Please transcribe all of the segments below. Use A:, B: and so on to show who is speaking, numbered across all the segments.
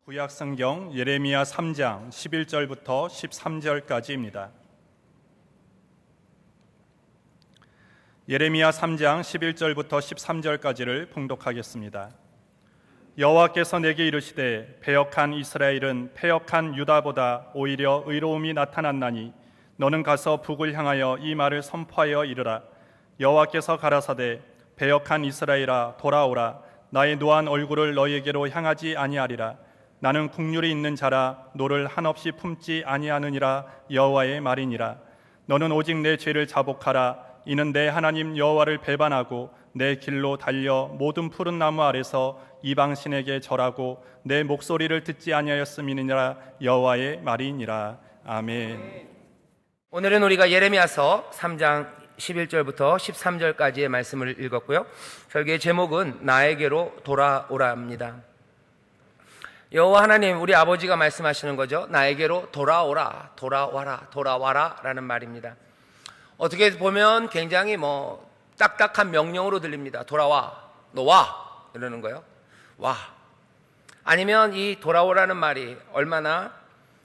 A: 구약성경 예레미야 3장 11절부터 13절까지입니다. 예레미야 3장 11절부터 13절까지를 봉독하겠습니다. 여호와께서 내게 이르시되 패역한 이스라엘은 패역한 유다보다 오히려 의로움이 나타났나니 너는 가서 북을 향하여 이 말을 선포하여 이르라. 여호와께서 가라사대 패역한 이스라엘아 돌아오라. 나의 노한 얼굴을 너희에게로 향하지 아니하리라. 나는 국률이 있는 자라 노를 한없이 품지 아니하느니라. 여호와의 말이니라. 너는 오직 내 죄를 자복하라. 이는 내 하나님 여호와를 배반하고 내 길로 달려 모든 푸른 나무 아래서 이방신에게 절하고 내 목소리를 듣지 아니하였음이니라. 여호와의 말이니라. 아멘.
B: 오늘은 우리가 예레미야서 3장 11절부터 13절까지의 말씀을 읽었고요. 설교의 제목은 나에게로 돌아오라입니다. 여호와 하나님, 우리 아버지가 말씀하시는 거죠. 나에게로 돌아오라, 돌아와라, 돌아와라 라는 말입니다. 어떻게 보면 굉장히 딱딱한 명령으로 들립니다. 돌아와, 너 와 이러는 거예요. 와. 아니면 이 돌아오라는 말이 얼마나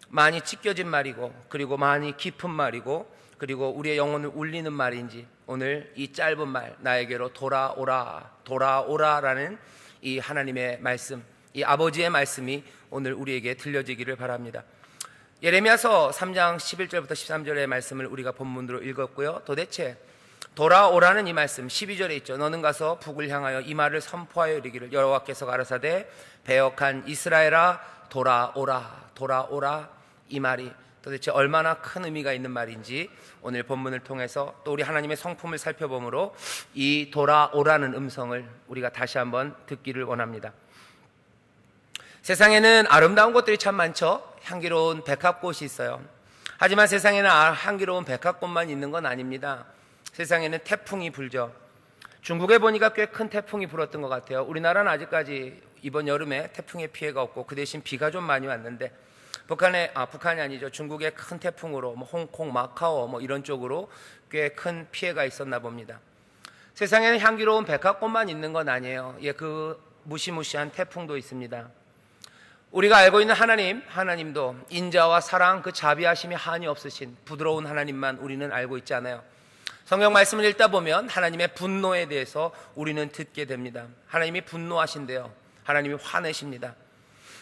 B: 많이 찢겨진 말이고, 그리고 많이 깊은 말이고, 그리고 우리의 영혼을 울리는 말인지 오늘 이 짧은 말, 나에게로 돌아오라, 돌아오라라는 이 하나님의 말씀, 이 아버지의 말씀이 오늘 우리에게 들려지기를 바랍니다. 예레미야서 3장 11절부터 13절의 말씀을 우리가 본문으로 읽었고요. 도대체 돌아오라는 이 말씀 12절에 있죠. 너는 가서 북을 향하여 이 말을 선포하여 이르기를 여호와께서 가라사대 패역한 이스라엘아 돌아오라, 돌아오라. 이 말이 도대체 얼마나 큰 의미가 있는 말인지 오늘 본문을 통해서 또 우리 하나님의 성품을 살펴보므로 이 돌아오라는 음성을 우리가 다시 한번 듣기를 원합니다. 세상에는 아름다운 곳들이 참 많죠. 향기로운 백합꽃이 있어요. 하지만 세상에는 향기로운 백합꽃만 있는 건 아닙니다. 세상에는 태풍이 불죠. 중국에 보니까 꽤 큰 태풍이 불었던 것 같아요. 우리나라는 아직까지 이번 여름에 태풍의 피해가 없고 그 대신 비가 좀 많이 왔는데 북한이 아니죠. 중국의 큰 태풍으로 홍콩, 마카오 이런 쪽으로 꽤 큰 피해가 있었나 봅니다. 세상에는 향기로운 백합꽃만 있는 건 아니에요. 그 무시무시한 태풍도 있습니다. 우리가 알고 있는 하나님도 인자와 사랑, 그 자비하심이 한이 없으신 부드러운 하나님만 우리는 알고 있지 않아요. 성경 말씀을 읽다 보면 하나님의 분노에 대해서 우리는 듣게 됩니다. 하나님이 분노하신대요. 하나님이 화내십니다.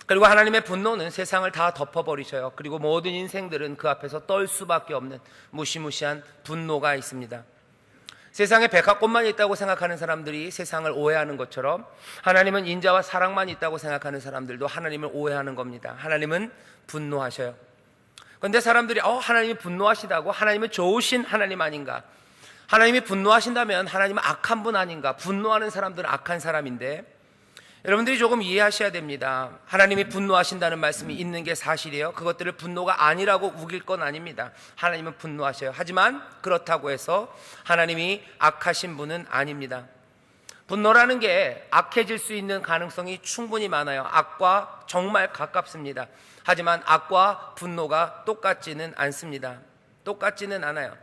B: 그리고 하나님의 분노는 세상을 다 덮어버리셔요. 그리고 모든 인생들은 그 앞에서 떨 수밖에 없는 무시무시한 분노가 있습니다. 세상에 백합꽃만 있다고 생각하는 사람들이 세상을 오해하는 것처럼 하나님은 인자와 사랑만 있다고 생각하는 사람들도 하나님을 오해하는 겁니다. 하나님은 분노하셔요. 그런데 사람들이 하나님이 분노하시다고 하나님은 좋으신 하나님 아닌가? 하나님이 분노하신다면 하나님은 악한 분 아닌가? 분노하는 사람들은 악한 사람인데 여러분들이 조금 이해하셔야 됩니다. 하나님이 분노하신다는 말씀이 있는 게 사실이에요. 그것들을 분노가 아니라고 우길 건 아닙니다. 하나님은 분노하셔요. 하지만 그렇다고 해서 하나님이 악하신 분은 아닙니다. 분노라는 게 악해질 수 있는 가능성이 충분히 많아요. 악과 정말 가깝습니다. 하지만 악과 분노가 똑같지는 않습니다. 똑같지는 않아요.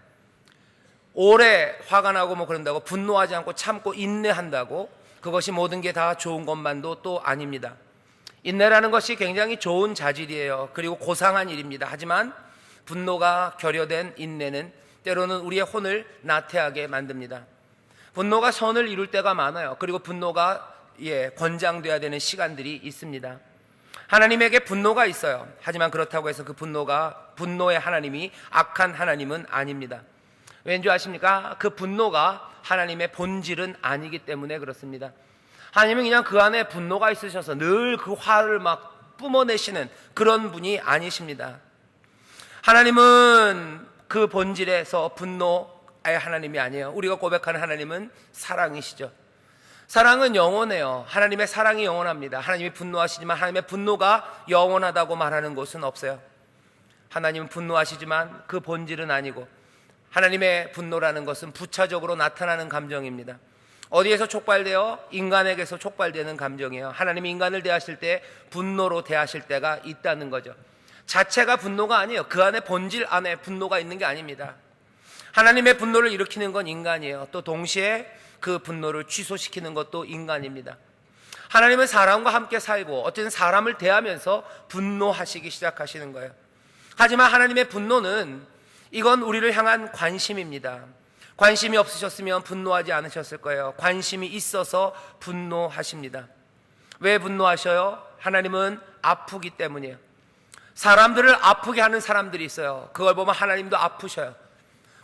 B: 오래 화가 나고 그런다고 분노하지 않고 참고 인내한다고 그것이 모든 게 다 좋은 것만도 또 아닙니다. 인내라는 것이 굉장히 좋은 자질이에요. 그리고 고상한 일입니다. 하지만 분노가 결여된 인내는 때로는 우리의 혼을 나태하게 만듭니다. 분노가 선을 이룰 때가 많아요. 그리고 분노가 권장돼야 되는 시간들이 있습니다. 하나님에게 분노가 있어요. 하지만 그렇다고 해서 그 분노의 하나님이 악한 하나님은 아닙니다. 왠지 아십니까? 그 분노가 하나님의 본질은 아니기 때문에 그렇습니다. 하나님은 그냥 그 안에 분노가 있으셔서 늘 그 화를 뿜어내시는 그런 분이 아니십니다. 하나님은 그 본질에서 분노의 하나님이 아니에요. 우리가 고백하는 하나님은 사랑이시죠. 사랑은 영원해요. 하나님의 사랑이 영원합니다. 하나님이 분노하시지만 하나님의 분노가 영원하다고 말하는 곳은 없어요. 하나님은 분노하시지만 그 본질은 아니고 하나님의 분노라는 것은 부차적으로 나타나는 감정입니다. 어디에서 촉발되어? 인간에게서 촉발되는 감정이에요. 하나님이 인간을 대하실 때 분노로 대하실 때가 있다는 거죠. 자체가 분노가 아니에요. 그 안에 본질 안에 분노가 있는 게 아닙니다. 하나님의 분노를 일으키는 건 인간이에요. 또 동시에 그 분노를 취소시키는 것도 인간입니다. 하나님은 사람과 함께 살고 어쨌든 사람을 대하면서 분노하시기 시작하시는 거예요. 하지만 하나님의 분노는 이건 우리를 향한 관심입니다. 관심이 없으셨으면 분노하지 않으셨을 거예요. 관심이 있어서 분노하십니다. 왜 분노하셔요? 하나님은 아프기 때문이에요. 사람들을 아프게 하는 사람들이 있어요. 그걸 보면 하나님도 아프셔요.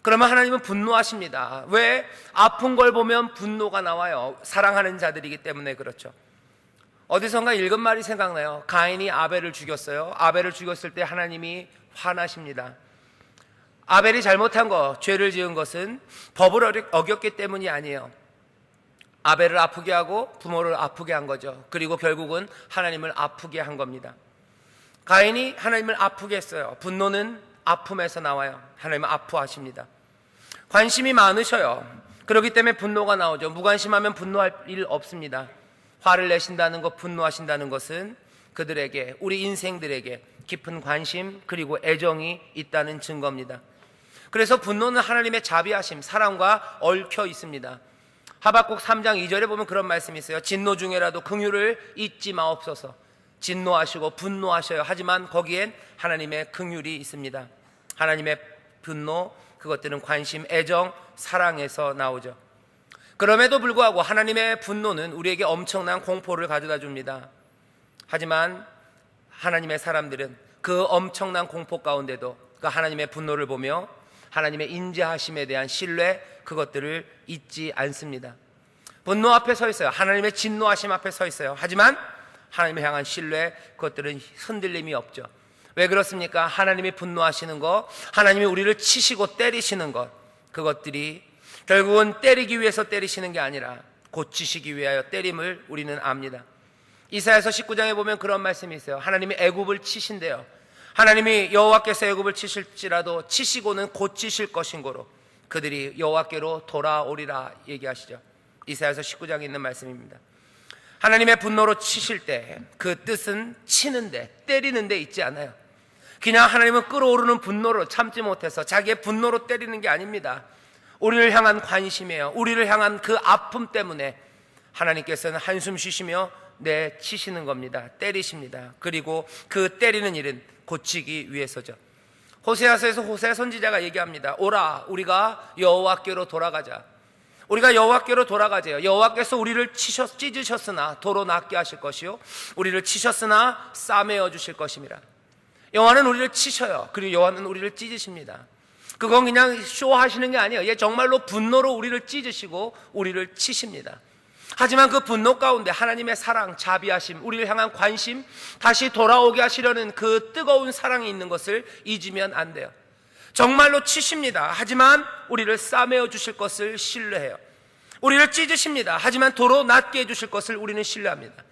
B: 그러면 하나님은 분노하십니다. 왜? 아픈 걸 보면 분노가 나와요. 사랑하는 자들이기 때문에 그렇죠. 어디선가 읽은 말이 생각나요. 가인이 아벨을 죽였어요. 아벨을 죽였을 때 하나님이 화나십니다. 아벨이 잘못한 거, 죄를 지은 것은 법을 어겼기 때문이 아니에요. 아벨을 아프게 하고 부모를 아프게 한 거죠. 그리고 결국은 하나님을 아프게 한 겁니다. 가인이 하나님을 아프게 했어요. 분노는 아픔에서 나와요. 하나님은 아파하십니다. 관심이 많으셔요. 그렇기 때문에 분노가 나오죠. 무관심하면 분노할 일 없습니다. 화를 내신다는 것, 분노하신다는 것은 그들에게, 우리 인생들에게 깊은 관심 그리고 애정이 있다는 증거입니다. 그래서 분노는 하나님의 자비하심, 사랑과 얽혀 있습니다. 하박국 3장 2절에 보면 그런 말씀이 있어요. 진노 중에라도 긍휼을 잊지 마옵소서. 진노하시고 분노하셔요. 하지만 거기엔 하나님의 긍휼이 있습니다. 하나님의 분노, 그것들은 관심, 애정, 사랑에서 나오죠. 그럼에도 불구하고 하나님의 분노는 우리에게 엄청난 공포를 가져다 줍니다. 하지만 하나님의 사람들은 그 엄청난 공포 가운데도 그 하나님의 분노를 보며 하나님의 인자하심에 대한 신뢰, 그것들을 잊지 않습니다. 분노 앞에 서 있어요. 하나님의 진노하심 앞에 서 있어요. 하지만 하나님을 향한 신뢰, 그것들은 흔들림이 없죠. 왜 그렇습니까? 하나님이 분노하시는 것, 하나님이 우리를 치시고 때리시는 것, 그것들이 결국은 때리기 위해서 때리시는 게 아니라 고치시기 위하여 때림을 우리는 압니다. 이사야서 19장에 보면 그런 말씀이 있어요. 하나님이 애굽을 치신대요. 하나님이 여호와께서 애굽을 치실지라도 치시고는 고치실 것인고로 그들이 여호와께로 돌아오리라 얘기하시죠. 이사야서 19장에 있는 말씀입니다. 하나님의 분노로 치실 때 그 뜻은 치는데, 때리는데 있지 않아요. 그냥 하나님은 끓어오르는 분노를 참지 못해서 자기의 분노로 때리는 게 아닙니다. 우리를 향한 관심이에요. 우리를 향한 그 아픔 때문에 하나님께서는 한숨 쉬시며 치시는 겁니다. 때리십니다. 그리고 그 때리는 일은 고치기 위해서죠. 호세아서에서 호세아 선지자가 얘기합니다. 오라, 우리가 여호와께로 돌아가자. 우리가 여호와께로 돌아가자요. 여호와께서 우리를 찢으셨으나 도로 낫게 하실 것이요, 우리를 치셨으나 싸매어 주실 것임이라. 여호와는 우리를 치셔요. 그리고 여호와는 우리를 찢으십니다. 그건 그냥 쇼하시는 게 아니에요. 예, 정말로 분노로 우리를 찢으시고 우리를 치십니다. 하지만 그 분노 가운데 하나님의 사랑, 자비하심, 우리를 향한 관심, 다시 돌아오게 하시려는 그 뜨거운 사랑이 있는 것을 잊으면 안 돼요. 정말로 치십니다. 하지만 우리를 싸매어 주실 것을 신뢰해요. 우리를 찢으십니다. 하지만 도로 낫게 해주실 것을 우리는 신뢰합니다.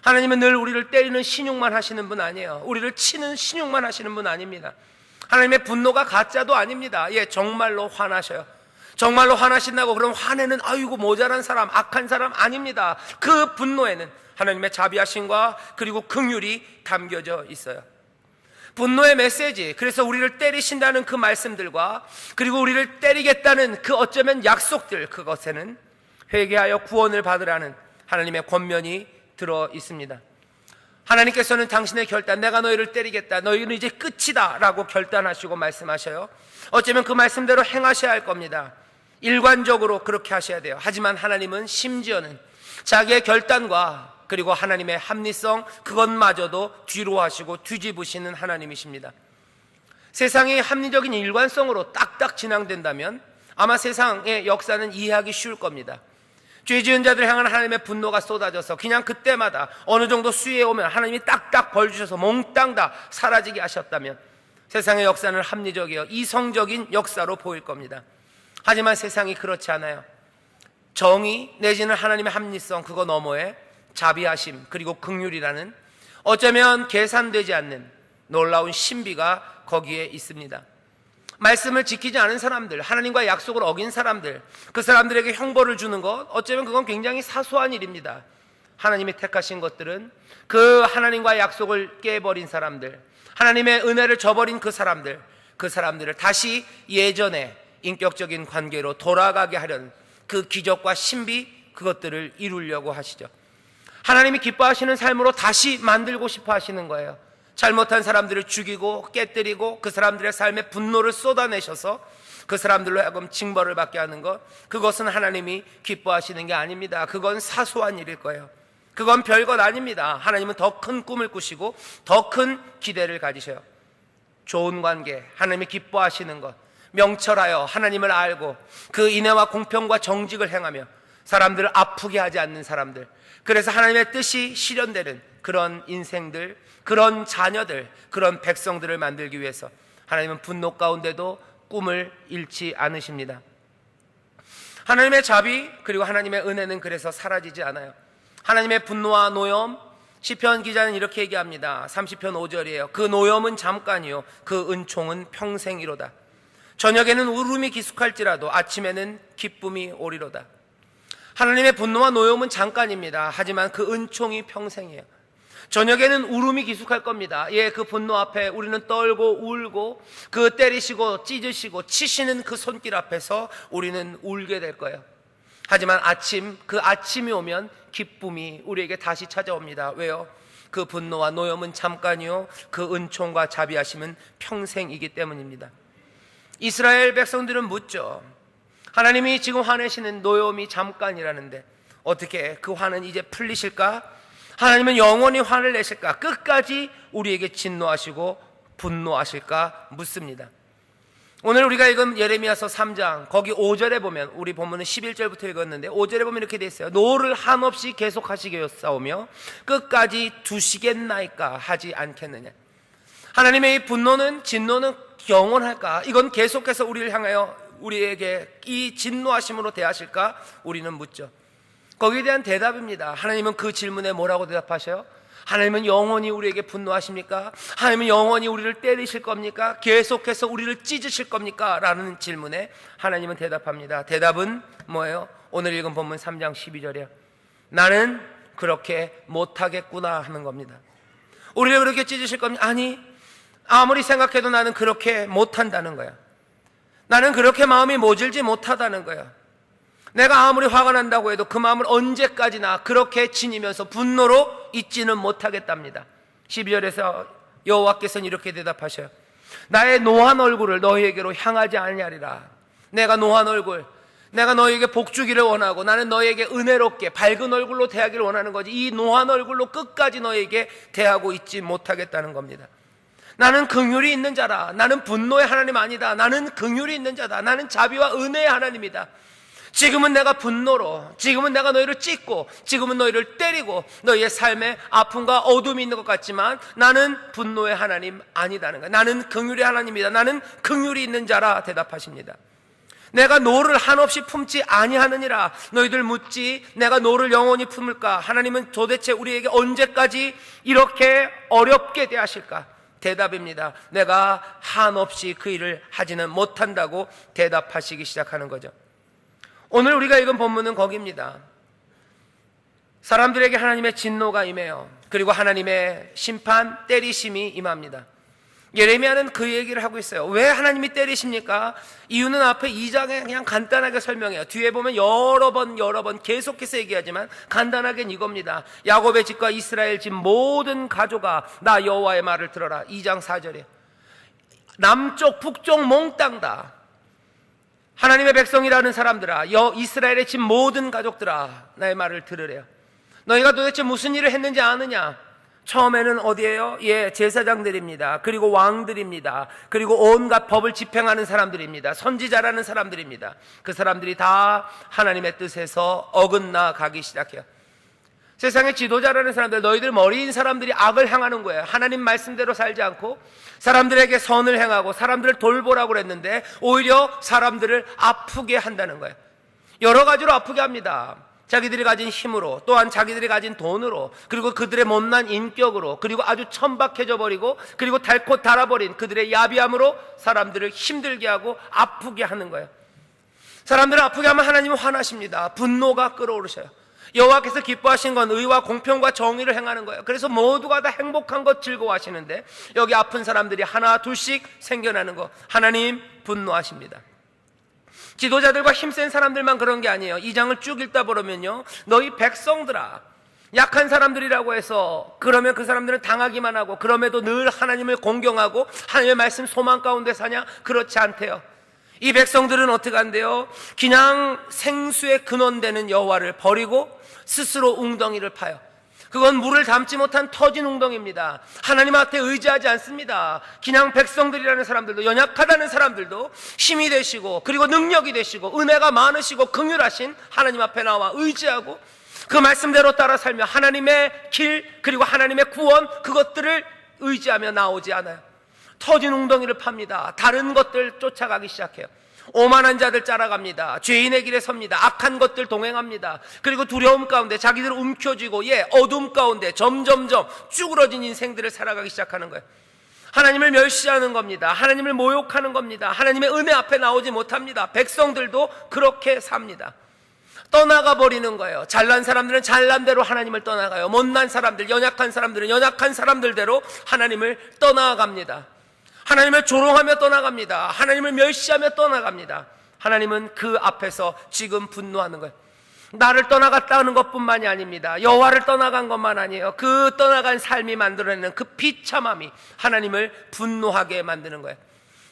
B: 하나님은 늘 우리를 때리는 신용만 하시는 분 아니에요. 우리를 치는 신용만 하시는 분 아닙니다. 하나님의 분노가 가짜도 아닙니다. 예, 정말로 화나셔요. 정말로 화나신다고 그럼 화내는 아이고 모자란 사람, 악한 사람 아닙니다. 그 분노에는 하나님의 자비하심과 그리고 긍휼이 담겨져 있어요. 분노의 메시지, 그래서 우리를 때리신다는 그 말씀들과 그리고 우리를 때리겠다는 그 어쩌면 약속들, 그것에는 회개하여 구원을 받으라는 하나님의 권면이 들어 있습니다. 하나님께서는 당신의 결단, 내가 너희를 때리겠다, 너희는 이제 끝이다 라고 결단하시고 말씀하셔요. 어쩌면 그 말씀대로 행하셔야 할 겁니다. 일관적으로 그렇게 하셔야 돼요. 하지만 하나님은 심지어는 자기의 결단과 그리고 하나님의 합리성, 그것마저도 뒤로 하시고 뒤집으시는 하나님이십니다. 세상이 합리적인 일관성으로 딱딱 진행된다면 아마 세상의 역사는 이해하기 쉬울 겁니다. 죄 지은 자들 향한 하나님의 분노가 쏟아져서 그냥 그때마다 어느 정도 수위에 오면 하나님이 딱딱 벌 주셔서 몽땅 다 사라지게 하셨다면 세상의 역사는 합리적이요, 이성적인 역사로 보일 겁니다. 하지만 세상이 그렇지 않아요. 정의 내지는 하나님의 합리성, 그거 너머에 자비하심 그리고 긍휼이라는 어쩌면 계산되지 않는 놀라운 신비가 거기에 있습니다. 말씀을 지키지 않은 사람들, 하나님과 약속을 어긴 사람들, 그 사람들에게 형벌을 주는 것, 어쩌면 그건 굉장히 사소한 일입니다. 하나님이 택하신 것들은 그 하나님과 약속을 깨버린 사람들, 하나님의 은혜를 저버린 그 사람들을 다시 예전의 인격적인 관계로 돌아가게 하려는 그 기적과 신비, 그것들을 이루려고 하시죠. 하나님이 기뻐하시는 삶으로 다시 만들고 싶어 하시는 거예요. 잘못한 사람들을 죽이고 깨뜨리고 그 사람들의 삶에 분노를 쏟아내셔서 그 사람들로 하여금 징벌을 받게 하는 것, 그것은 하나님이 기뻐하시는 게 아닙니다. 그건 사소한 일일 거예요. 그건 별것 아닙니다. 하나님은 더 큰 꿈을 꾸시고 더 큰 기대를 가지셔요. 좋은 관계, 하나님이 기뻐하시는 것, 명철하여 하나님을 알고 그 인애와 공평과 정직을 행하며 사람들을 아프게 하지 않는 사람들, 그래서 하나님의 뜻이 실현되는 그런 인생들, 그런 자녀들, 그런 백성들을 만들기 위해서 하나님은 분노 가운데도 꿈을 잃지 않으십니다. 하나님의 자비 그리고 하나님의 은혜는 그래서 사라지지 않아요. 하나님의 분노와 노염, 시편 기자는 이렇게 얘기합니다. 30편 5절이에요. 그 노염은 잠깐이요 그 은총은 평생이로다. 저녁에는 울음이 기숙할지라도 아침에는 기쁨이 오리로다. 하나님의 분노와 노염은 잠깐입니다. 하지만 그 은총이 평생이에요. 저녁에는 울음이 기숙할 겁니다. 그 분노 앞에 우리는 떨고 울고 그 때리시고 찢으시고 치시는 그 손길 앞에서 우리는 울게 될 거예요. 하지만 그 아침이 오면 기쁨이 우리에게 다시 찾아옵니다. 왜요? 그 분노와 노염은 잠깐이요 그 은총과 자비하심은 평생이기 때문입니다. 이스라엘 백성들은 묻죠. 하나님이 지금 화내시는 노염이 잠깐이라는데 어떻게 그 화는 이제 풀리실까? 하나님은 영원히 화를 내실까? 끝까지 우리에게 진노하시고 분노하실까? 묻습니다. 오늘 우리가 읽은 예레미야서 3장 거기 5절에 보면, 우리 본문은 11절부터 읽었는데 5절에 보면 이렇게 돼 있어요. 노를 한없이 계속하시겠사오며 끝까지 두시겠나이까 하지 않겠느냐. 하나님의 이 분노는, 진노는 영원할까? 이건 계속해서 우리를 향하여 우리에게 이 진노하심으로 대하실까? 우리는 묻죠. 거기에 대한 대답입니다. 하나님은 그 질문에 뭐라고 대답하셔요? 하나님은 영원히 우리에게 분노하십니까? 하나님은 영원히 우리를 때리실 겁니까? 계속해서 우리를 찢으실 겁니까? 라는 질문에 하나님은 대답합니다. 대답은 뭐예요? 오늘 읽은 본문 3장 12절이에요. 나는 그렇게 못하겠구나 하는 겁니다. 우리를 그렇게 찢으실 겁니까? 아니, 아무리 생각해도 나는 그렇게 못한다는 거야. 나는 그렇게 마음이 모질지 못하다는 거야. 내가 아무리 화가 난다고 해도 그 마음을 언제까지나 그렇게 지니면서 분노로 잊지는 못하겠답니다. 12절에서 여호와께서는 이렇게 대답하셔요. 나의 노한 얼굴을 너희에게로 향하지 아니하리라. 내가 노한 얼굴, 내가 너희에게 복주기를 원하고 나는 너희에게 은혜롭게 밝은 얼굴로 대하기를 원하는 거지, 이 노한 얼굴로 끝까지 너희에게 대하고 있지 못하겠다는 겁니다. 나는 긍휼이 있는 자라. 나는 분노의 하나님 아니다. 나는 긍휼이 있는 자다. 나는 자비와 은혜의 하나님이다. 지금은 내가 분노로, 지금은 내가 너희를 찢고, 지금은 너희를 때리고 너희의 삶에 아픔과 어둠이 있는 것 같지만 나는 분노의 하나님 아니다는 거야. 나는 긍휼의 하나님이다. 나는 긍휼이 있는 자라 대답하십니다. 내가 노를 한없이 품지 아니하느니라. 너희들 묻지 내가 노를 영원히 품을까? 하나님은 도대체 우리에게 언제까지 이렇게 어렵게 대하실까? 대답입니다. 내가 한없이 그 일을 하지는 못한다고 대답하시기 시작하는 거죠. 오늘 우리가 읽은 본문은 거기입니다. 사람들에게 하나님의 진노가 임해요. 그리고 하나님의 심판, 때리심이 임합니다. 예레미야는 그 얘기를 하고 있어요. 왜 하나님이 때리십니까? 이유는 앞에 2장에 그냥 간단하게 설명해요. 뒤에 보면 여러 번 계속해서 얘기하지만 간단하게는 이겁니다. 야곱의 집과 이스라엘 집 모든 가족아 나 여호와의 말을 들어라. 2장 4절에 남쪽 북쪽 몽땅 다 하나님의 백성이라는 사람들아, 이스라엘의 집 모든 가족들아 나의 말을 들으래요. 너희가 도대체 무슨 일을 했는지 아느냐? 처음에는 어디예요? 제사장들입니다. 그리고 왕들입니다. 그리고 온갖 법을 집행하는 사람들입니다. 선지자라는 사람들입니다. 그 사람들이 다 하나님의 뜻에서 어긋나 가기 시작해요. 세상의 지도자라는 사람들, 너희들 머리인 사람들이 악을 행하는 거예요. 하나님 말씀대로 살지 않고 사람들에게 선을 행하고 사람들을 돌보라고 그랬는데 오히려 사람들을 아프게 한다는 거예요. 여러 가지로 아프게 합니다. 자기들이 가진 힘으로, 또한 자기들이 가진 돈으로, 그리고 그들의 못난 인격으로, 그리고 아주 천박해져 버리고, 그리고 닳고 닳아버린 그들의 야비함으로 사람들을 힘들게 하고 아프게 하는 거예요. 사람들을 아프게 하면 하나님은 화나십니다. 분노가 끓어오르셔요. 여호와께서 기뻐하신 건 의와 공평과 정의를 행하는 거예요. 그래서 모두가 다 행복한 것 즐거워하시는데 여기 아픈 사람들이 하나 둘씩 생겨나는 거, 하나님 분노하십니다. 지도자들과 힘센 사람들만 그런 게 아니에요. 이 장을 쭉 읽다 보면요, 너희 백성들아, 약한 사람들이라고 해서 그러면 그 사람들은 당하기만 하고 그럼에도 늘 하나님을 공경하고 하나님의 말씀 소망 가운데 사냐? 그렇지 않대요. 이 백성들은 어떻게 한대요? 그냥 생수의 근원되는 여호와를 버리고 스스로 웅덩이를 파요. 그건 물을 담지 못한 터진 웅덩이입니다. 하나님 앞에 의지하지 않습니다. 그냥 백성들이라는 사람들도, 연약하다는 사람들도 힘이 되시고 그리고 능력이 되시고 은혜가 많으시고 긍휼하신 하나님 앞에 나와 의지하고 그 말씀대로 따라 살며 하나님의 길 그리고 하나님의 구원, 그것들을 의지하며 나오지 않아요. 터진 웅덩이를 팝니다. 다른 것들 쫓아가기 시작해요. 오만한 자들 따라갑니다. 죄인의 길에 섭니다. 악한 것들 동행합니다. 그리고 두려움 가운데 자기들 움켜쥐고 어둠 가운데 점점점 쭈그러진 인생들을 살아가기 시작하는 거예요. 하나님을 멸시하는 겁니다. 하나님을 모욕하는 겁니다. 하나님의 은혜 앞에 나오지 못합니다. 백성들도 그렇게 삽니다. 떠나가 버리는 거예요. 잘난 사람들은 잘난 대로 하나님을 떠나가요. 못난 사람들, 연약한 사람들은 연약한 사람들대로 하나님을 떠나갑니다. 하나님을 조롱하며 떠나갑니다. 하나님을 멸시하며 떠나갑니다. 하나님은 그 앞에서 지금 분노하는 거예요. 나를 떠나갔다는 것뿐만이 아닙니다. 여호와를 떠나간 것만 아니에요. 그 떠나간 삶이 만들어내는 그 비참함이 하나님을 분노하게 만드는 거예요.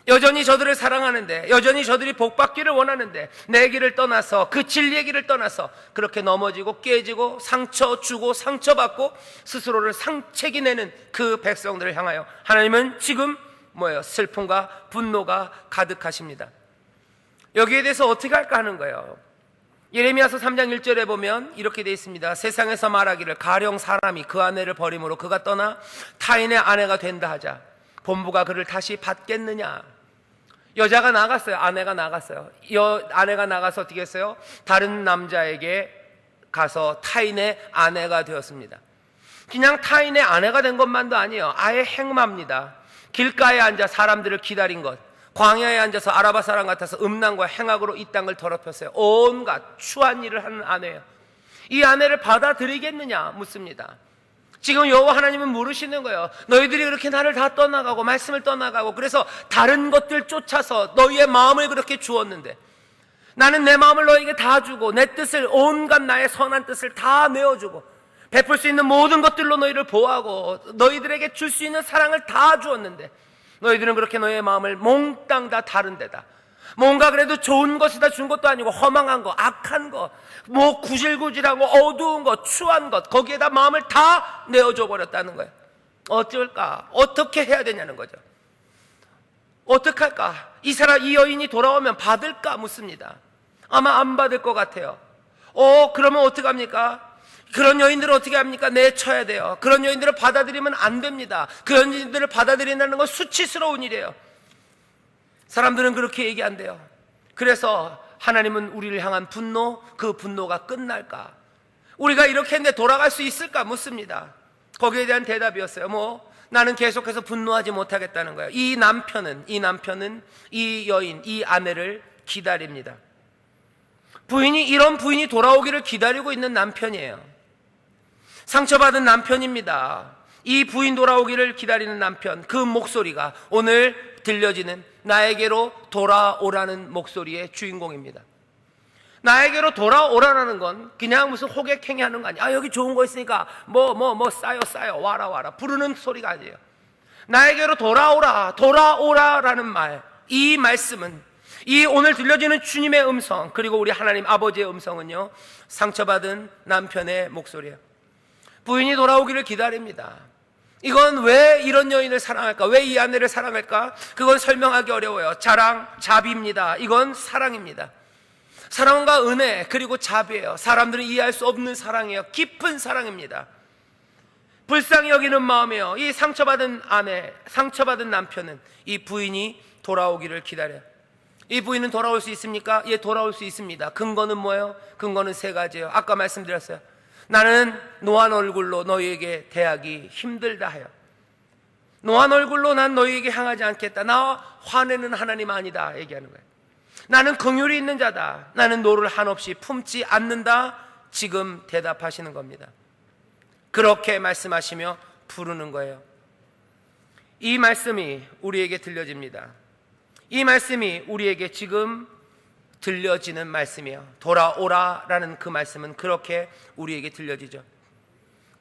B: 여전히 저들을 사랑하는데, 여전히 저들이 복받기를 원하는데 내 길을 떠나서, 그 진리의 길을 떠나서 그렇게 넘어지고 깨지고 상처 주고 상처받고 스스로를 상책이 내는 그 백성들을 향하여 하나님은 지금 슬픔과 분노가 가득하십니다. 여기에 대해서 어떻게 할까 하는 거예요. 예레미야서 3장 1절에 보면 이렇게 되어 있습니다. 세상에서 말하기를 가령 사람이 그 아내를 버림으로 그가 떠나 타인의 아내가 된다 하자 본부가 그를 다시 받겠느냐. 여자가 나갔어요. 아내가 나갔어요. 아내가 나가서 어떻게 했어요? 다른 남자에게 가서 타인의 아내가 되었습니다. 그냥 타인의 아내가 된 것만도 아니에요. 아예 행마입니다. 길가에 앉아 사람들을 기다린 것, 광야에 앉아서 아라바 사람 같아서 음란과 행악으로 이 땅을 더럽혔어요. 온갖 추한 일을 하는 아내예요. 이 아내를 받아들이겠느냐 묻습니다. 지금 여호와 하나님은 물으시는 거예요. 너희들이 그렇게 나를 다 떠나가고 말씀을 떠나가고 그래서 다른 것들 쫓아서 너희의 마음을 그렇게 주었는데 나는 내 마음을 너희에게 다 주고 내 뜻을, 온갖 나의 선한 뜻을 다 내어주고 베풀 수 있는 모든 것들로 너희를 보호하고 너희들에게 줄 수 있는 사랑을 다 주었는데 너희들은 그렇게 너희의 마음을 몽땅 다 다른 데다, 뭔가 그래도 좋은 것이다 준 것도 아니고 허망한 거, 악한 거, 구질구질한 거, 어두운 거, 추한 것, 거기에다 마음을 다 내어줘 버렸다는 거예요. 어쩔까? 어떻게 해야 되냐는 거죠. 어떻게 할까? 이 여인이 돌아오면 받을까 묻습니다. 아마 안 받을 것 같아요. 그러면 어떻게 합니까? 그런 여인들을 어떻게 합니까? 내쳐야 돼요. 그런 여인들을 받아들이면 안 됩니다. 그런 여인들을 받아들인다는 건 수치스러운 일이에요. 사람들은 그렇게 얘기한대요. 그래서 하나님은 우리를 향한 분노, 그 분노가 끝날까? 우리가 이렇게 했는데 돌아갈 수 있을까? 묻습니다. 거기에 대한 대답이었어요. 나는 계속해서 분노하지 못하겠다는 거예요. 이 남편은 이 여인, 이 아내를 기다립니다. 이런 부인이 돌아오기를 기다리고 있는 남편이에요. 상처받은 남편입니다. 이 부인 돌아오기를 기다리는 남편, 그 목소리가 오늘 들려지는 나에게로 돌아오라는 목소리의 주인공입니다. 나에게로 돌아오라는 건 그냥 무슨 호객행위 하는 거 아니야. 여기 좋은 거 있으니까 쌓여 와라 부르는 소리가 아니에요. 나에게로 돌아오라라는 말, 이 말씀은, 이 오늘 들려지는 주님의 음성 그리고 우리 하나님 아버지의 음성은요, 상처받은 남편의 목소리예요. 부인이 돌아오기를 기다립니다. 이건 왜 이런 여인을 사랑할까? 왜 이 아내를 사랑할까? 그건 설명하기 어려워요. 자비입니다. 이건 사랑입니다. 사랑과 은혜 그리고 자비예요. 사람들은 이해할 수 없는 사랑이에요. 깊은 사랑입니다. 불쌍히 여기는 마음이에요. 이 상처받은 아내, 상처받은 남편은 이 부인이 돌아오기를 기다려요. 이 부인은 돌아올 수 있습니까? 돌아올 수 있습니다. 근거는 뭐예요? 근거는 세 가지예요. 아까 말씀드렸어요. 나는 노한 얼굴로 너희에게 대하기 힘들다 하여. 노한 얼굴로 난 너희에게 향하지 않겠다. 나 화내는 하나님 아니다 얘기하는 거예요. 나는 긍휼이 있는 자다. 나는 노를 한없이 품지 않는다. 지금 대답하시는 겁니다. 그렇게 말씀하시며 부르는 거예요. 이 말씀이 우리에게 들려집니다. 이 말씀이 우리에게 지금 들려지는 말씀이에요. 돌아오라라는 그 말씀은 그렇게 우리에게 들려지죠.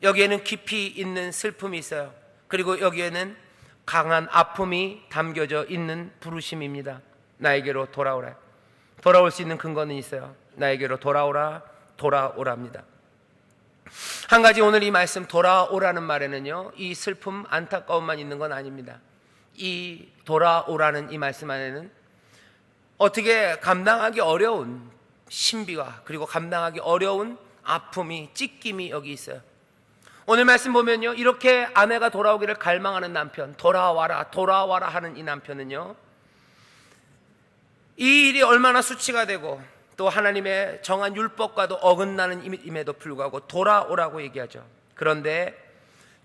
B: 여기에는 깊이 있는 슬픔이 있어요. 그리고 여기에는 강한 아픔이 담겨져 있는 부르심입니다. 나에게로 돌아오라. 돌아올 수 있는 근거는 있어요. 나에게로 돌아오라, 돌아오랍니다. 한 가지 오늘 이 말씀 돌아오라는 말에는요, 이 슬픔, 안타까움만 있는 건 아닙니다. 이 돌아오라는 이 말씀 안에는 어떻게 감당하기 어려운 신비와 그리고 감당하기 어려운 아픔이, 찢김이 여기 있어요. 오늘 말씀 보면요, 이렇게 아내가 돌아오기를 갈망하는 남편, 돌아와라 돌아와라 하는 이 남편은요, 이 일이 얼마나 수치가 되고 또 하나님의 정한 율법과도 어긋나는 임에도 불구하고 돌아오라고 얘기하죠. 그런데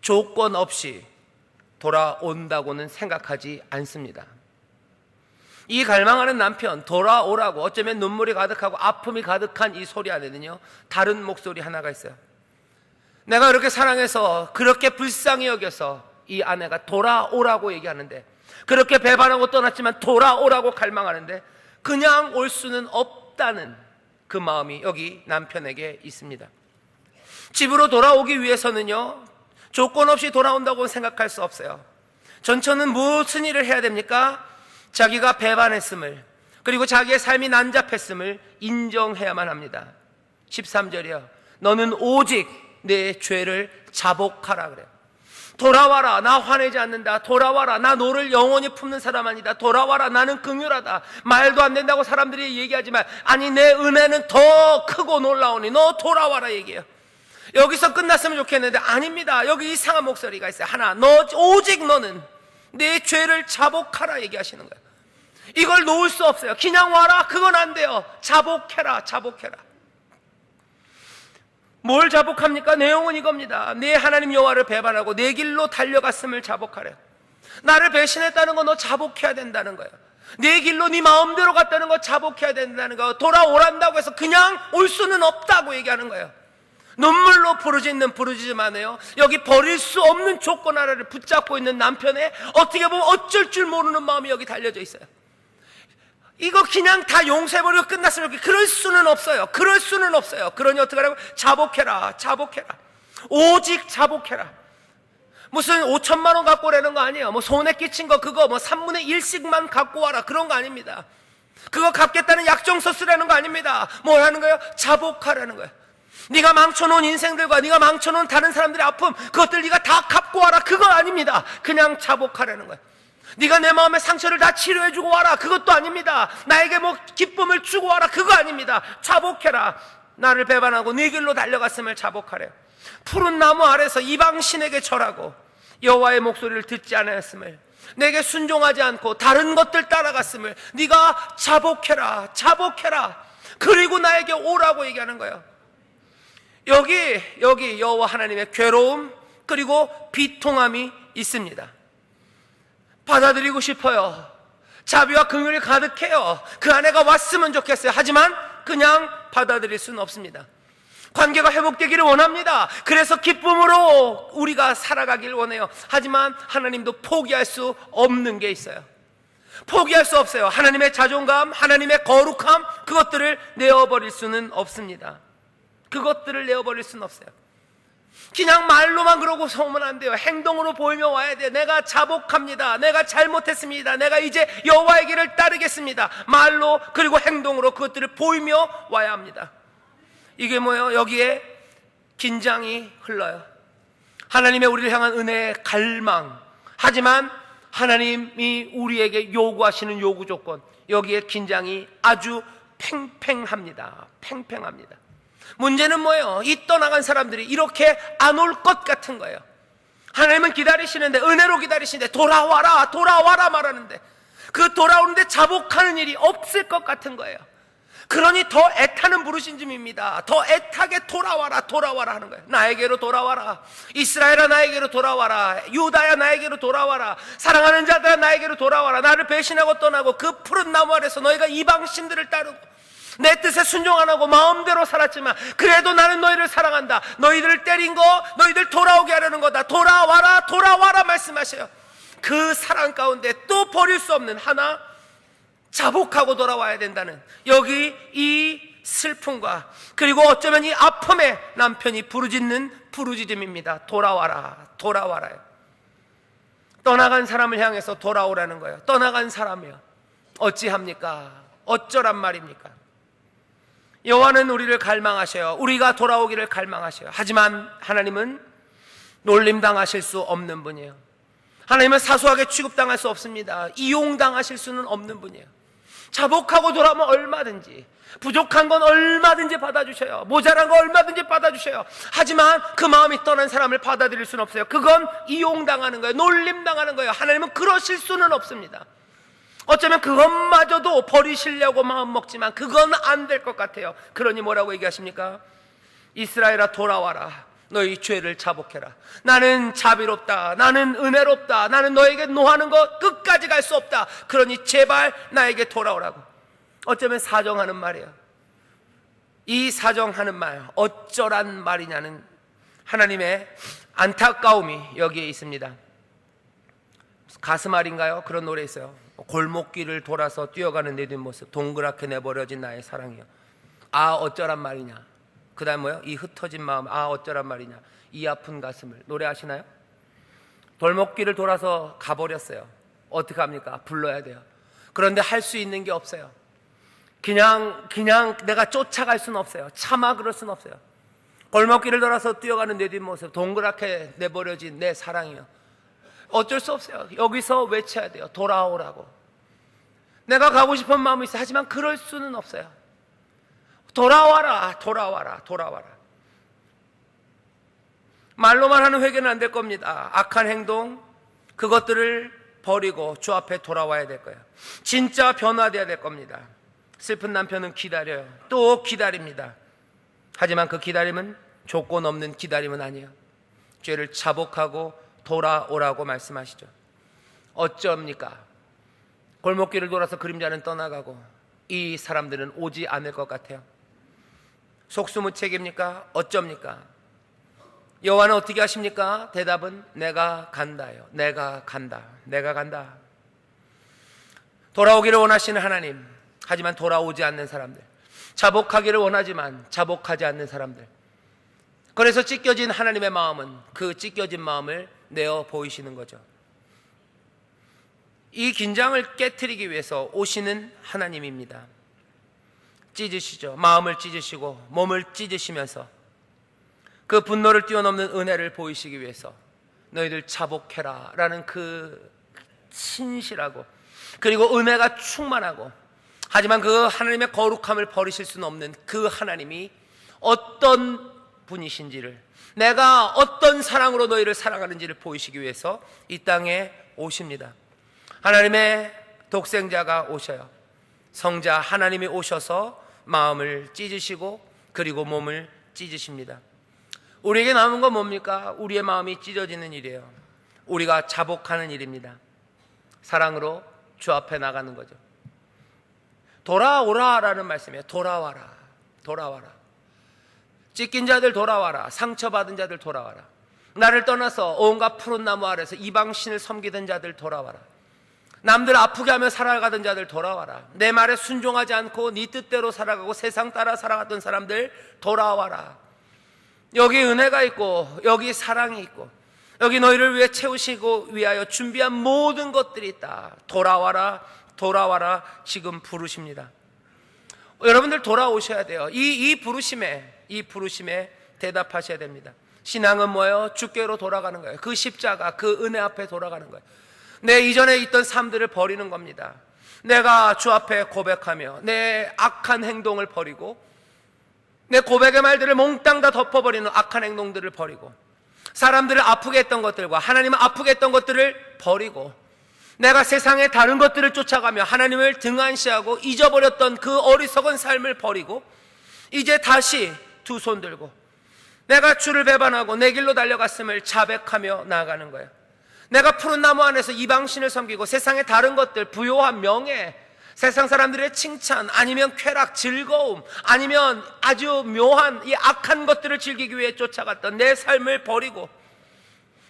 B: 조건 없이 돌아온다고는 생각하지 않습니다. 이 갈망하는 남편, 돌아오라고, 어쩌면 눈물이 가득하고 아픔이 가득한 이 소리 안에는요, 다른 목소리 하나가 있어요. 내가 그렇게 사랑해서, 그렇게 불쌍히 여겨서 이 아내가 돌아오라고 얘기하는데, 그렇게 배반하고 떠났지만 돌아오라고 갈망하는데 그냥 올 수는 없다는 그 마음이 여기 남편에게 있습니다. 집으로 돌아오기 위해서는요, 조건 없이 돌아온다고 생각할 수 없어요. 전처는 무슨 일을 해야 됩니까? 자기가 배반했음을, 그리고 자기의 삶이 난잡했음을 인정해야만 합니다. 13절이요, 너는 오직 내 죄를 자복하라 그래요. 돌아와라, 나 화내지 않는다. 돌아와라, 나 너를 영원히 품는 사람 아니다. 돌아와라, 나는 긍휼하다. 말도 안 된다고 사람들이 얘기하지만, 아니 내 은혜는 더 크고 놀라우니 너 돌아와라 얘기해요. 여기서 끝났으면 좋겠는데 아닙니다. 여기 이상한 목소리가 있어요. 하나, 너 오직 너는 내 죄를 자복하라 얘기하시는 거예요. 이걸 놓을 수 없어요. 그냥 와라, 그건 안 돼요. 자복해라, 자복해라. 뭘 자복합니까? 내용은 이겁니다. 내 하나님 여호와를 배반하고 내 길로 달려갔음을 자복하래. 나를 배신했다는 거 너 자복해야 된다는 거예요. 내 길로 네 마음대로 갔다는 거 자복해야 된다는 거. 돌아오란다고 해서 그냥 올 수는 없다고 얘기하는 거예요. 눈물로 부르짖음하네요. 여기 버릴 수 없는 조건 하나를 붙잡고 있는 남편의 어떻게 보면 어쩔 줄 모르는 마음이 여기 달려져 있어요. 이거 그냥 다 용서해버리고 끝났으면 좋겠어요. 그럴 수는 없어요. 그럴 수는 없어요. 그러니 어떻게 하라고? 자복해라, 자복해라. 오직 자복해라. 무슨 5천만 원 갖고 오라는 거 아니에요. 뭐 손에 끼친 거 그거 뭐 3분의 1씩만 갖고 와라, 그런 거 아닙니다. 그거 갚겠다는 약정서 쓰라는 거 아닙니다. 뭘 하는 거예요? 자복하라는 거예요. 네가 망쳐놓은 인생들과 네가 망쳐놓은 다른 사람들의 아픔, 그것들 네가 다 갚고 와라, 그거 아닙니다. 그냥 자복하라는 거예요. 네가 내 마음의 상처를 다 치료해주고 와라, 그것도 아닙니다. 나에게 뭐 기쁨을 주고 와라, 그거 아닙니다. 자복해라. 나를 배반하고 네 길로 달려갔음을 자복하래. 푸른 나무 아래서 이방신에게 절하고 여호와의 목소리를 듣지 않았음을, 내게 순종하지 않고 다른 것들 따라갔음을 네가 자복해라, 자복해라. 그리고 나에게 오라고 얘기하는 거예요. 여기 여호와 하나님의 괴로움 그리고 비통함이 있습니다. 받아들이고 싶어요. 자비와 긍휼이 가득해요. 그 아내가 왔으면 좋겠어요. 하지만 그냥 받아들일 수는 없습니다. 관계가 회복되기를 원합니다. 그래서 기쁨으로 우리가 살아가길 원해요. 하지만 하나님도 포기할 수 없는 게 있어요. 포기할 수 없어요. 하나님의 자존감, 하나님의 거룩함, 그것들을 내어버릴 수는 없습니다. 그것들을 내어버릴 수는 없어요. 그냥 말로만 그러고 서면 안 돼요. 행동으로 보이며 와야 돼요. 내가 자복합니다. 내가 잘못했습니다. 내가 이제 여호와의 길을 따르겠습니다. 말로 그리고 행동으로 그것들을 보이며 와야 합니다. 이게 뭐예요? 여기에 긴장이 흘러요. 하나님의 우리를 향한 은혜의 갈망, 하지만 하나님이 우리에게 요구하시는 요구 조건, 여기에 긴장이 아주 팽팽합니다. 팽팽합니다. 문제는 뭐예요? 이 떠나간 사람들이 이렇게 안 올 것 같은 거예요. 하나님은 기다리시는데, 은혜로 기다리시는데 돌아와라 돌아와라 말하는데 그 돌아오는데 자복하는 일이 없을 것 같은 거예요. 그러니 더 애타는 부르심입니다. 더 애타게 돌아와라 돌아와라 하는 거예요. 나에게로 돌아와라. 이스라엘아 나에게로 돌아와라. 유다야 나에게로 돌아와라. 사랑하는 자들아 나에게로 돌아와라. 나를 배신하고 떠나고 그 푸른 나무 아래서 너희가 이방신들을 따르고 내 뜻에 순종 안 하고 마음대로 살았지만 그래도 나는 너희를 사랑한다. 너희들을 때린 거 너희들 돌아오게 하려는 거다. 돌아와라 돌아와라 말씀하셔요. 그 사랑 가운데 또 버릴 수 없는 하나, 자복하고 돌아와야 된다는, 여기 이 슬픔과 그리고 어쩌면 이 아픔에 남편이 부르짖는 부르짖음입니다. 돌아와라, 돌아와라요. 떠나간 사람을 향해서 돌아오라는 거예요. 떠나간 사람이요, 어찌합니까? 어쩌란 말입니까? 여호와는 우리를 갈망하셔요. 우리가 돌아오기를 갈망하셔요. 하지만 하나님은 놀림당하실 수 없는 분이에요. 하나님은 사소하게 취급당할 수 없습니다. 이용당하실 수는 없는 분이에요. 자복하고 돌아오면 얼마든지, 부족한 건 얼마든지 받아주셔요. 모자란 거 얼마든지 받아주셔요. 하지만 그 마음이 떠난 사람을 받아들일 수는 없어요. 그건 이용당하는 거예요. 놀림당하는 거예요. 하나님은 그러실 수는 없습니다. 어쩌면 그것마저도 버리시려고 마음먹지만 그건 안 될 것 같아요. 그러니 뭐라고 얘기하십니까? 이스라엘아, 돌아와라. 너희 죄를 자복해라. 나는 자비롭다, 나는 은혜롭다, 나는 너에게 노하는 것 끝까지 갈 수 없다. 그러니 제발 나에게 돌아오라고. 어쩌면 사정하는 말이에요. 이 사정하는 말, 어쩌란 말이냐는 하나님의 안타까움이 여기에 있습니다. 가슴앓인가요? 그런 노래 있어요. 골목길을 돌아서 뛰어가는 내 뒷모습, 동그랗게 내버려진 나의 사랑이요. 아, 어쩌란 말이냐. 그 다음 뭐요? 이 흩어진 마음, 아, 어쩌란 말이냐. 이 아픈 가슴을. 노래 아시나요? 골목길을 돌아서 가버렸어요. 어떻게 합니까? 불러야 돼요. 그런데 할 수 있는 게 없어요. 그냥 내가 쫓아갈 수는 없어요. 차마 그럴 수는 없어요. 골목길을 돌아서 뛰어가는 내 뒷모습, 동그랗게 내버려진 내 사랑이요. 어쩔 수 없어요. 여기서 외쳐야 돼요. 돌아오라고. 내가 가고 싶은 마음이 있어요. 하지만 그럴 수는 없어요. 돌아와라, 돌아와라, 돌아와라. 말로만 하는 회개는 안 될 겁니다. 악한 행동, 그것들을 버리고 주 앞에 돌아와야 될 거예요. 진짜 변화되어야 될 겁니다. 슬픈 남편은 기다려요. 또 기다립니다. 하지만 그 기다림은 조건 없는 기다림은 아니에요. 죄를 자복하고 돌아오라고 말씀하시죠. 어쩝니까? 골목길을 돌아서 그림자는 떠나가고 이 사람들은 오지 않을 것 같아요. 속수무책입니까? 어쩝니까? 여호와는 어떻게 하십니까? 대답은 내가 간다요. 내가 간다. 내가 간다. 돌아오기를 원하시는 하나님, 하지만 돌아오지 않는 사람들, 자복하기를 원하지만 자복하지 않는 사람들. 그래서 찢겨진 하나님의 마음은 그 찢겨진 마음을 내어 보이시는 거죠. 이 긴장을 깨트리기 위해서 오시는 하나님입니다. 찢으시죠. 마음을 찢으시고 몸을 찢으시면서 그 분노를 뛰어넘는 은혜를 보이시기 위해서 너희들 자복해라 라는 그 신실하고 그리고 은혜가 충만하고, 하지만 그 하나님의 거룩함을 버리실 수는 없는 그 하나님이 어떤 분이신지를, 내가 어떤 사랑으로 너희를 사랑하는지를 보이시기 위해서 이 땅에 오십니다. 하나님의 독생자가 오셔요. 성자 하나님이 오셔서 마음을 찢으시고 그리고 몸을 찢으십니다. 우리에게 남은 건 뭡니까? 우리의 마음이 찢어지는 일이에요. 우리가 자복하는 일입니다. 사랑으로 주 앞에 나가는 거죠. 돌아오라라는 말씀이에요. 돌아와라, 돌아와라. 찢긴 자들 돌아와라. 상처받은 자들 돌아와라. 나를 떠나서 온갖 푸른 나무 아래서 이방신을 섬기던 자들 돌아와라. 남들 아프게 하며 살아가던 자들 돌아와라. 내 말에 순종하지 않고 네 뜻대로 살아가고 세상 따라 살아갔던 사람들 돌아와라. 여기 은혜가 있고 여기 사랑이 있고 여기 너희를 위해 채우시고 위하여 준비한 모든 것들이 있다. 돌아와라, 돌아와라. 지금 부르십니다. 여러분들 돌아오셔야 돼요. 이 부르심에 대답하셔야 됩니다. 신앙은 뭐예요? 주께로 돌아가는 거예요. 그 십자가, 그 은혜 앞에 돌아가는 거예요. 내 이전에 있던 삶들을 버리는 겁니다. 내가 주 앞에 고백하며 내 악한 행동을 버리고 내 고백의 말들을 몽땅 다 덮어버리는 악한 행동들을 버리고 사람들을 아프게 했던 것들과 하나님을 아프게 했던 것들을 버리고 내가 세상의 다른 것들을 쫓아가며 하나님을 등한시하고 잊어버렸던 그 어리석은 삶을 버리고 이제 다시 두 손 들고 내가 주를 배반하고 내 길로 달려갔음을 자백하며 나아가는 거예요. 내가 푸른 나무 안에서 이방신을 섬기고 세상의 다른 것들, 부요한 명예, 세상 사람들의 칭찬, 아니면 쾌락, 즐거움, 아니면 아주 묘한 이 악한 것들을 즐기기 위해 쫓아갔던 내 삶을 버리고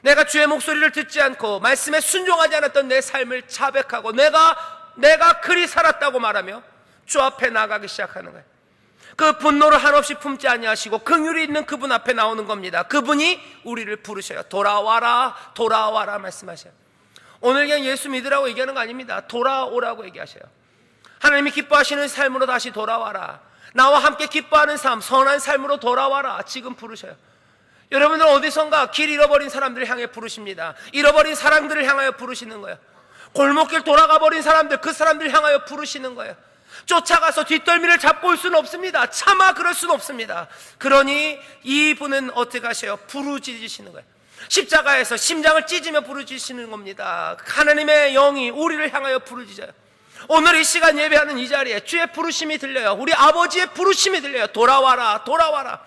B: 내가 주의 목소리를 듣지 않고 말씀에 순종하지 않았던 내 삶을 자백하고 내가 그리 살았다고 말하며 주 앞에 나가기 시작하는 거예요. 그 분노를 한없이 품지 아니하시고 긍휼이 있는 그분 앞에 나오는 겁니다. 그분이 우리를 부르셔요. 돌아와라, 돌아와라 말씀하셔요. 오늘 그냥 예수 믿으라고 얘기하는 거 아닙니다. 돌아오라고 얘기하셔요. 하나님이 기뻐하시는 삶으로 다시 돌아와라. 나와 함께 기뻐하는 삶, 선한 삶으로 돌아와라. 지금 부르셔요. 여러분들 어디선가 길 잃어버린 사람들을 향해 부르십니다. 잃어버린 사람들을 향하여 부르시는 거예요. 골목길 돌아가 버린 사람들, 그 사람들을 향하여 부르시는 거예요. 쫓아가서 뒷덜미를 잡고 올 수는 없습니다. 차마 그럴 수는 없습니다. 그러니 이분은 어떻게 하셔요? 부르짖으시는 거예요. 십자가에서 심장을 찢으며 부르짖으시는 겁니다. 하나님의 영이 우리를 향하여 부르짖어요. 오늘 이 시간 예배하는 이 자리에 주의 부르심이 들려요. 우리 아버지의 부르심이 들려요. 돌아와라, 돌아와라.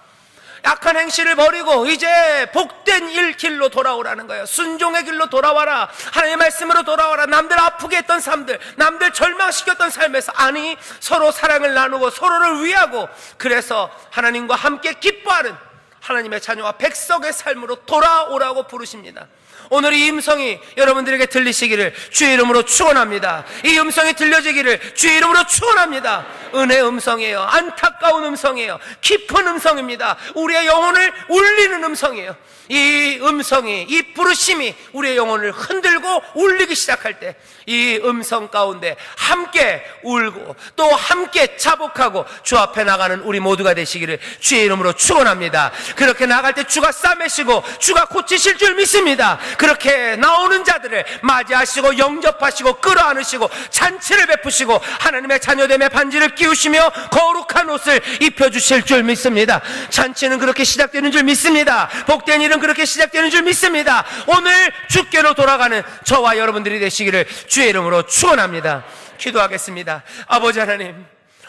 B: 악한 행실을 버리고 이제 복된 길로 돌아오라는 거예요. 순종의 길로 돌아와라. 하나님의 말씀으로 돌아와라. 남들 아프게 했던 삶들, 남들 절망시켰던 삶에서 아니 서로 사랑을 나누고 서로를 위하고 그래서 하나님과 함께 기뻐하는 하나님의 자녀와 백성의 삶으로 돌아오라고 부르십니다. 오늘 이 음성이 여러분들에게 들리시기를 주의 이름으로 축원합니다. 이 음성이 들려지기를 주의 이름으로 축원합니다. 은혜의 음성이에요. 안타까운 음성이에요. 깊은 음성입니다. 우리의 영혼을 울리는 음성이에요. 이 음성이, 이 부르심이 우리의 영혼을 흔들고 울리기 시작할 때 이 음성 가운데 함께 울고 또 함께 자복하고 주 앞에 나가는 우리 모두가 되시기를 주의 이름으로 축원합니다. 그렇게 나갈 때 주가 싸매시고 주가 고치실 줄 믿습니다. 그렇게 나오는 자들을 맞이하시고 영접하시고 끌어안으시고 잔치를 베푸시고 하나님의 자녀됨의 반지를 끼우시며 거룩한 옷을 입혀주실 줄 믿습니다. 잔치는 그렇게 시작되는 줄 믿습니다. 복된 일은 그렇게 시작되는 줄 믿습니다. 오늘 주께로 돌아가는 저와 여러분들이 되시기를 주의 이름으로 축원합니다. 기도하겠습니다. 아버지 하나님,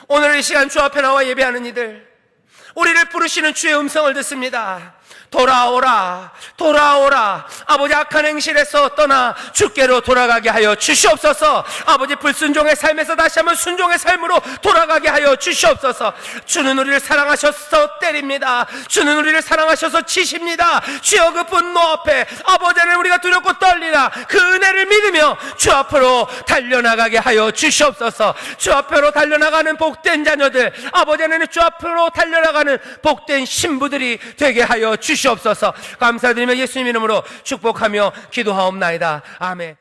B: 오늘 이 시간 주 앞에 나와 예배하는 이들, 우리를 부르시는 주의 음성을 듣습니다. 돌아오라, 돌아오라. 아버지 악한 행실에서 떠나 주께로 돌아가게 하여 주시옵소서. 아버지 불순종의 삶에서 다시 한번 순종의 삶으로 돌아가게 하여 주시옵소서. 주는 우리를 사랑하셔서 때립니다. 주는 우리를 사랑하셔서 치십니다. 주여 그 분노 앞에 아버지 하나님 우리가 두렵고 떨리나 그 은혜를 믿으며 주 앞으로 달려나가게 하여 주시옵소서. 주 앞으로 달려나가는 복된 자녀들, 아버지 하나님 주 앞으로 달려나가는 복된 신부들이 되게 하여 주시옵소서. 감사드리며 예수님 이름으로 축복하며 기도하옵나이다. 아멘.